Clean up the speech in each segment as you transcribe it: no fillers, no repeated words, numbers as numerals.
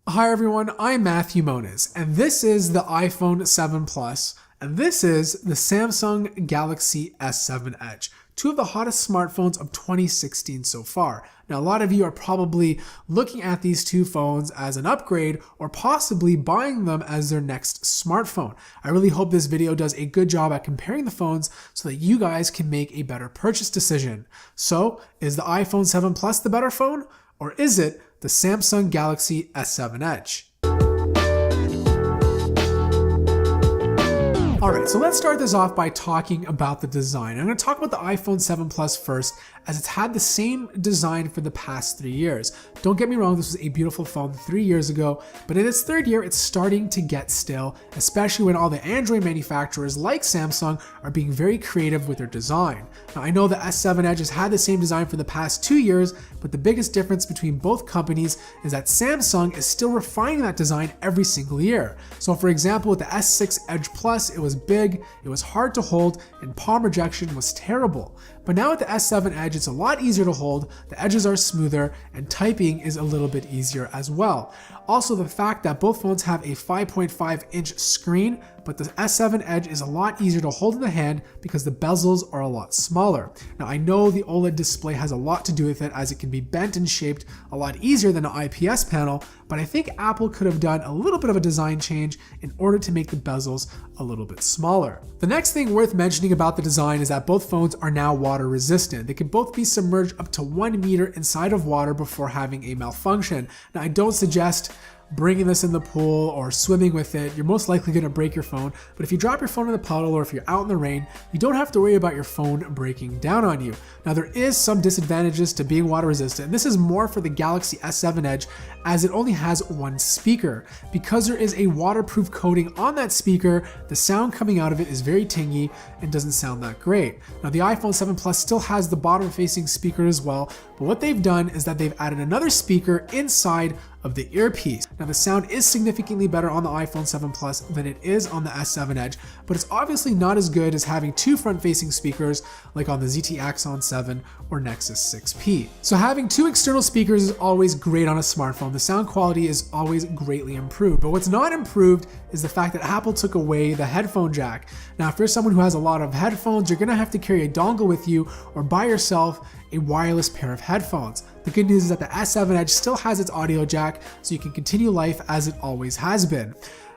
Hi everyone, I'm Matthew Moniz, and this is the iPhone 7 Plus, and this is the Samsung Galaxy S7 Edge, two of the hottest smartphones of 2016 so far. Now, a lot of you are probably looking at these two phones as an upgrade or possibly buying them as their next smartphone. I really hope this video does a good job at comparing the phones so that you guys can make a better purchase decision. So, is the iPhone 7 Plus the better phone, or is it the Samsung Galaxy S7 Edge? Alright, so let's start this off by talking about the design. I'm going to talk about the iPhone 7 Plus first, as it's had the same design for the past 3 years. Don't get me wrong, this was a beautiful phone 3 years ago, but in its third year, it's starting to get stale, especially when all the Android manufacturers like Samsung are being very creative with their design. Now, I know the S7 Edge has had the same design for the past 2 years, but the biggest difference between both companies is that Samsung is still refining that design every single year. So for example, with the S6 Edge Plus, it was big, it was hard to hold, and palm rejection was terrible. But now with the S7 Edge, it's a lot easier to hold, the edges are smoother, and typing is a little bit easier as well. Also, the fact that both phones have a 5.5-inch screen, but the S7 Edge is a lot easier to hold in the hand because the bezels are a lot smaller. Now, I know the OLED display has a lot to do with it, as it can be bent and shaped a lot easier than an IPS panel, but I think Apple could have done a little bit of a design change in order to make the bezels a little bit smaller. The next thing worth mentioning about the design is that both phones are now water resistant. They can both be submerged up to 1 meter inside of water before having a malfunction. Now, I don't suggest bringing this in the pool or swimming with it. You're most likely going to break your phone, but if you drop your phone in the puddle or if you're out in the rain, you don't have to worry about your phone breaking down on you. Now, there is some disadvantages to being water resistant, and this is more for the Galaxy S7 Edge, as it only has one speaker. Because there is a waterproof coating on that speaker, the sound coming out of it is very tingy and doesn't sound that great. Now, the iPhone 7 Plus still has the bottom facing speaker as well, but what they've done is that they've added another speaker inside of the earpiece. Now, the sound is significantly better on the iPhone 7 Plus than it is on the S7 Edge, but it's obviously not as good as having two front-facing speakers like on the ZT Axon 7 or Nexus 6P. So having two external speakers is always great on a smartphone. The sound quality is always greatly improved, but what's not improved is the fact that Apple took away the headphone jack. Now, if you're someone who has a lot of headphones, you're gonna have to carry a dongle with you or buy yourself a wireless pair of headphones. The good news is that the S7 Edge still has its audio jack, so you can continue life as it always has been.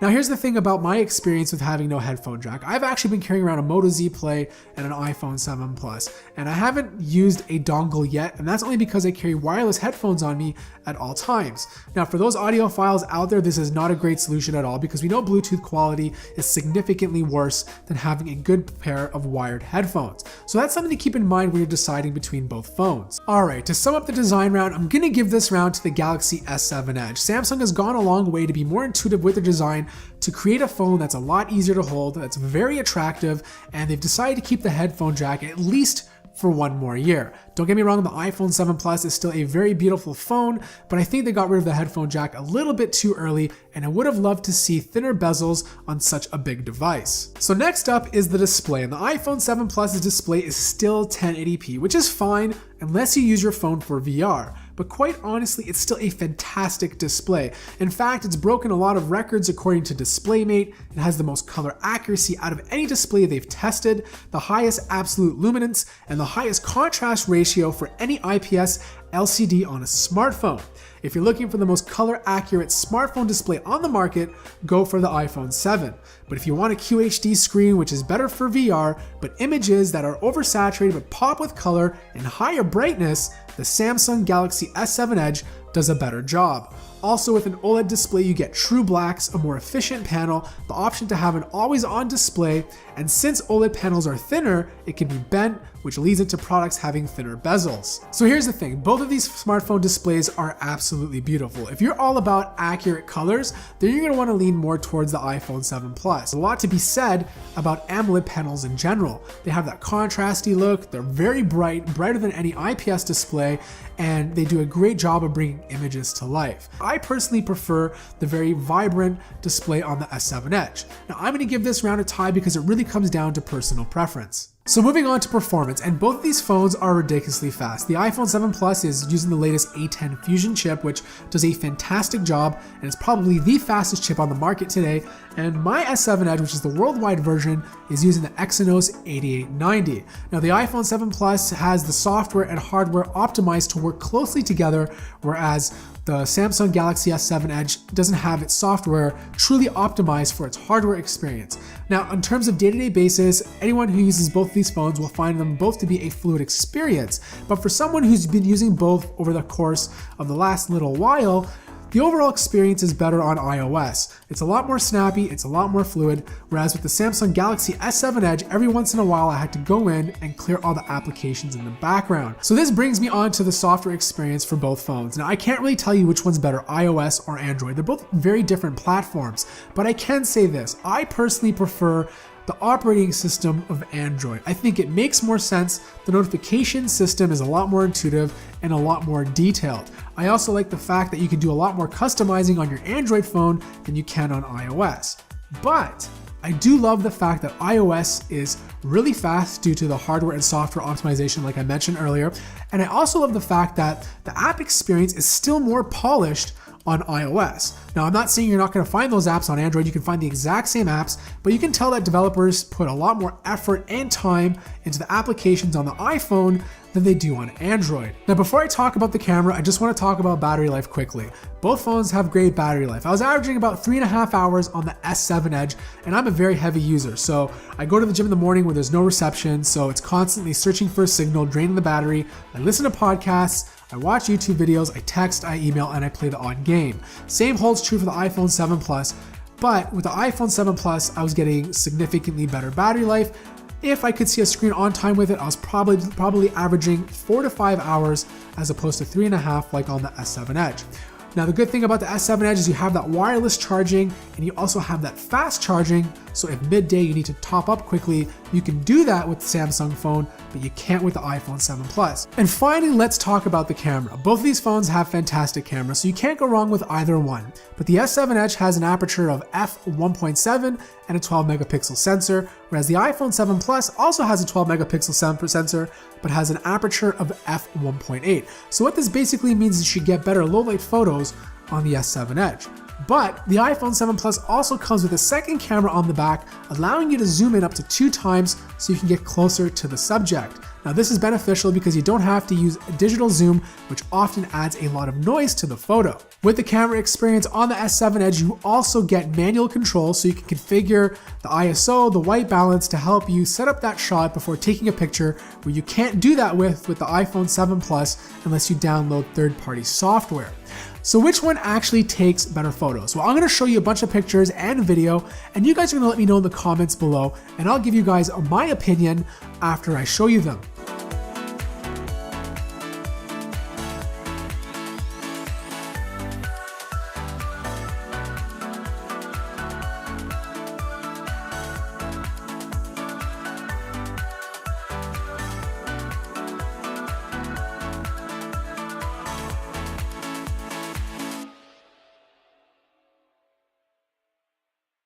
Now, here's the thing about my experience with having no headphone jack. I've actually been carrying around a Moto Z Play and an iPhone 7 Plus, and I haven't used a dongle yet, and that's only because I carry wireless headphones on me at all times. Now, for those audiophiles out there, this is not a great solution at all because we know Bluetooth quality is significantly worse than having a good pair of wired headphones. So that's something to keep in mind when you're deciding between both phones. All right, to sum up the design round, I'm gonna give this round to the Galaxy S7 Edge. Samsung has gone a long way to be more intuitive with their design, to create a phone that's a lot easier to hold, that's very attractive, and they've decided to keep the headphone jack at least for 1 more year. Don't get me wrong, the iPhone 7 Plus is still a very beautiful phone, but I think they got rid of the headphone jack a little bit too early, and I would have loved to see thinner bezels on such a big device. So next up is the display, and the iPhone 7 Plus's display is still 1080p, which is fine unless you use your phone for VR. But quite honestly, it's still a fantastic display. In fact, it's broken a lot of records according to DisplayMate. It has the most color accuracy out of any display they've tested, the highest absolute luminance, and the highest contrast ratio for any IPS LCD on a smartphone. If you're looking for the most color accurate smartphone display on the market, go for the iPhone 7. But if you want a QHD screen, which is better for VR, but images that are oversaturated but pop with color and higher brightness, the Samsung Galaxy S7 Edge does a better job. Also, with an OLED display, you get true blacks, a more efficient panel, the option to have an always-on display, and since OLED panels are thinner, it can be bent, which leads into products having thinner bezels. So here's the thing, both of these smartphone displays are absolutely beautiful. If you're all about accurate colors, then you're going to want to lean more towards the iPhone 7 Plus. A lot to be said about AMOLED panels in general. They have that contrasty look, they're very bright, brighter than any IPS display, and they do a great job of bringing images to life. I personally prefer the very vibrant display on the S7 Edge. Now, I'm going to give this round a tie because it really comes down to personal preference. So moving on to performance, and both of these phones are ridiculously fast. The iPhone 7 Plus is using the latest A10 Fusion chip, which does a fantastic job, and it's probably the fastest chip on the market today. And my S7 Edge, which is the worldwide version, is using the Exynos 8890. Now the iPhone 7 Plus has the software and hardware optimized to work closely together, whereas the Samsung Galaxy S7 Edge doesn't have its software truly optimized for its hardware experience. Now, in terms of day-to-day basis, anyone who uses both of these phones will find them both to be a fluid experience. But for someone who's been using both over the course of the last little while, the overall experience is better on iOS. It's a lot more snappy, it's a lot more fluid, whereas with the Samsung Galaxy S7 Edge, every once in a while I had to go in and clear all the applications in the background. So this brings me on to the software experience for both phones. Now I can't really tell you which one's better, iOS or Android. They're both very different platforms, but I can say this, I personally prefer the operating system of Android. I think it makes more sense. The notification system is a lot more intuitive and a lot more detailed. I also like the fact that you can do a lot more customizing on your Android phone than you can on iOS. But I do love the fact that iOS is really fast due to the hardware and software optimization like I mentioned earlier. And I also love the fact that the app experience is still more polished on iOS. Now, I'm not saying you're not going to find those apps on Android. You can find the exact same apps, but you can tell that developers put a lot more effort and time into the applications on the iPhone than they do on Android. Now, before I talk about the camera, I just want to talk about battery life quickly. Both phones have great battery life. I was averaging about 3.5 hours on the S7 Edge, and I'm a very heavy user. So I go to the gym in the morning where there's no reception, so it's constantly searching for a signal, draining the battery. I listen to podcasts, I watch YouTube videos, I text, I email, and I play the odd game. Same holds true for the iPhone 7 Plus, but with the iPhone 7 Plus, I was getting significantly better battery life. If I could see a screen on time with it, I was probably averaging 4 to 5 hours as opposed to 3.5 like on the S7 Edge. Now the good thing about the S7 Edge is you have that wireless charging and you also have that fast charging, so if midday you need to top up quickly, you can do that with the Samsung phone, but you can't with the iPhone 7 Plus. And finally, let's talk about the camera. Both of these phones have fantastic cameras, so you can't go wrong with either one. But the S7 Edge has an aperture of f1.7 and a 12 megapixel sensor, whereas the iPhone 7 Plus also has a 12 megapixel sensor, but has an aperture of f1.8. So what this basically means is you should get better low light photos on the S7 Edge. But the iPhone 7 Plus also comes with a second camera on the back, allowing you to zoom in up to 2 times so you can get closer to the subject. Now this is beneficial because you don't have to use a digital zoom, which often adds a lot of noise to the photo. With the camera experience on the S7 Edge, you also get manual control, so you can configure the ISO, the white balance to help you set up that shot before taking a picture, where you can't do that with the iPhone 7 Plus unless you download third-party software. So which one actually takes better photos? Well, I'm going to show you a bunch of pictures and video, and you guys are going to let me know in the comments below, and I'll give you guys my opinion after I show you them.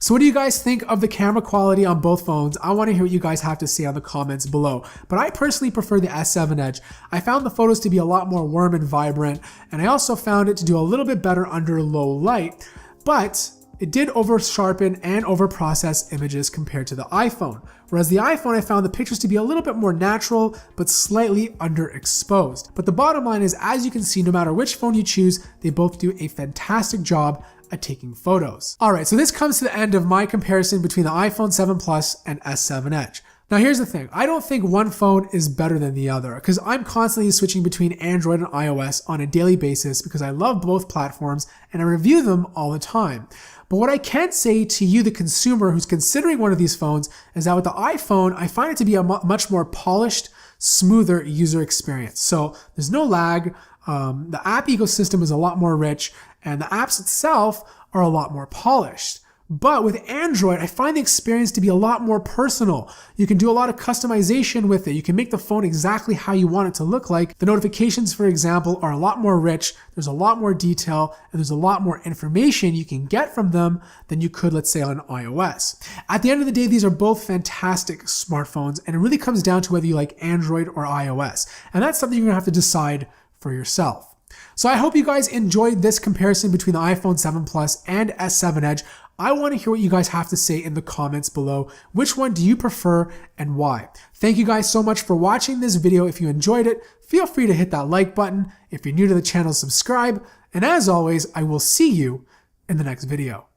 So what do you guys think of the camera quality on both phones? I want to hear what you guys have to say on the comments below. But I personally prefer the S7 Edge. I found the photos to be a lot more warm and vibrant, and I also found it to do a little bit better under low light, but it did over sharpen and over process images compared to the iPhone. Whereas the iPhone, I found the pictures to be a little bit more natural, but slightly underexposed. But the bottom line is, as you can see, no matter which phone you choose, they both do a fantastic job at taking photos. All right, so this comes to the end of my comparison between the iPhone 7 Plus and S7 Edge. Now here's the thing, I don't think one phone is better than the other, because I'm constantly switching between Android and iOS on a daily basis because I love both platforms and I review them all the time. But what I can say to you, the consumer who's considering one of these phones, is that with the iPhone, I find it to be a much more polished, smoother user experience. So there's no lag, the app ecosystem is a lot more rich, and the apps itself are a lot more polished. But with Android, I find the experience to be a lot more personal. You can do a lot of customization with it. You can make the phone exactly how you want it to look like. The notifications, for example, are a lot more rich. There's a lot more detail, and there's a lot more information you can get from them than you could, let's say, on iOS. At the end of the day, these are both fantastic smartphones, and it really comes down to whether you like Android or iOS. And that's something you're gonna have to decide for yourself. So I hope you guys enjoyed this comparison between the iPhone 7 Plus and S7 Edge. I want to hear what you guys have to say in the comments below. Which one do you prefer and why? Thank you guys so much for watching this video. If you enjoyed it, feel free to hit that like button. If you're new to the channel, subscribe. And as always, I will see you in the next video.